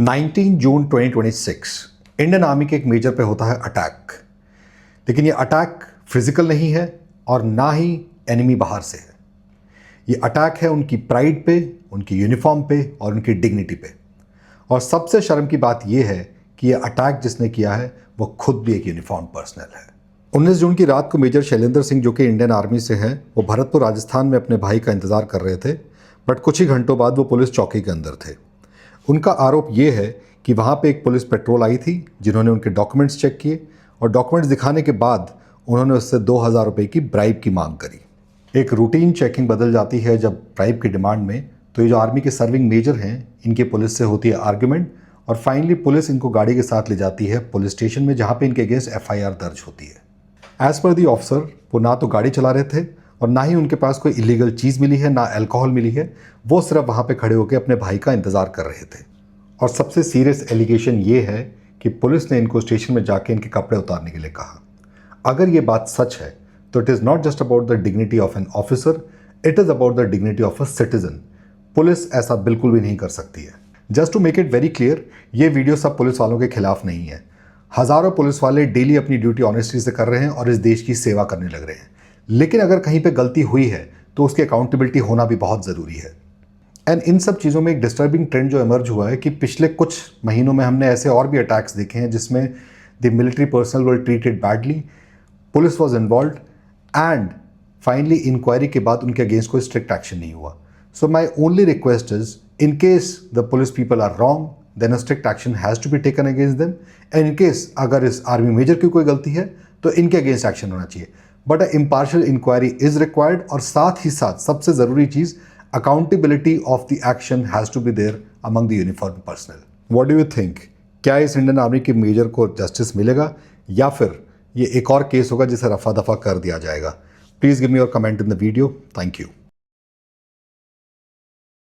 19 जून 2026 Indian army के एक major पे होता है अटैक। लेकिन ये अटैक फिजिकल नहीं है और ना ही एनिमी बाहर से है। ये अटैक है उनकी प्राइड पे, उनकी यूनिफॉर्म पे और उनकी डिग्निटी पे। और सबसे शर्म की बात यह है कि ये अटैक जिसने किया है वो खुद भी एक यूनिफॉर्म पर्सनल है। 19 जून की रात को मेजर शैलेंद्र सिंह, जो कि इंडियन आर्मी से हैं, वो भरतपुर राजस्थान में अपने भाई का इंतजार कर रहे थे। बट कुछ ही घंटों बाद वो पुलिस चौकी के अंदर थे। उनका आरोप ये है कि वहाँ पे एक पुलिस पेट्रोल आई थी, जिन्होंने उनके डॉक्यूमेंट्स चेक किए और डॉक्यूमेंट्स दिखाने के बाद उन्होंने उससे 2000 रुपये की ब्राइब की मांग करी। एक रूटीन चेकिंग बदल जाती है जब ब्राइब की डिमांड में। तो ये जो आर्मी के सर्विंग मेजर हैं, इनके पुलिस से होती है आर्ग्यूमेंट और फाइनली पुलिस इनको गाड़ी के साथ ले जाती है पुलिस स्टेशन में, जहाँ पे इनके अगेंस्ट FIR दर्ज होती है। एज पर दी ऑफिसर, वो ना तो गाड़ी चला रहे थे और ना ही उनके पास कोई इलीगल चीज़ मिली है, ना अल्कोहल मिली है। वो सिर्फ वहाँ पे खड़े होकर अपने भाई का इंतज़ार कर रहे थे। और सबसे सीरियस एलिगेशन ये है कि पुलिस ने इनको स्टेशन में जाके इनके कपड़े उतारने के लिए कहा। अगर ये बात सच है तो it is not just about the dignity of an officer, it is about the dignity of a citizen. Police ऐसा बिल्कुल भी नहीं कर सकती है। Just to make it very clear, ये वीडियो सब पुलिस वालों के खिलाफ नहीं है। हज़ारों पुलिस वाले डेली अपनी ड्यूटी ऑनेस्टी से कर रहे हैं और इस देश की सेवा करने लग रहे हैं। लेकिन अगर कहीं पे गलती हुई है तो उसकी अकाउंटेबिलिटी होना भी बहुत ज़रूरी है। एंड इन सब चीज़ों में एक डिस्टर्बिंग ट्रेंड जो इमर्ज हुआ है कि पिछले कुछ महीनों में हमने ऐसे और भी अटैक्स देखे हैं जिसमें the military personnel were treated badly, police was involve and finally inquiry के बाद उनके अगेंस्ट कोई स्ट्रिक्ट एक्शन नहीं हुआ। So my only request is, in case the police people are wrong, then a strict action has to be taken against them. And in case अगर इस army major की कोई गलती है तो इनके अगेंस्ट एक्शन होना चाहिए। But a impartial inquiry is required और साथ ही साथ सबसे ज़रूरी चीज़, accountability of the action has to be there among the uniform personnel. What do you think? क्या इस इंडियन आर्मी के मेजर को जस्टिस मिलेगा या फिर ये एक और केस होगा जिसे रफा दफा कर दिया जाएगा? Please give me your comment in the video. Thank you.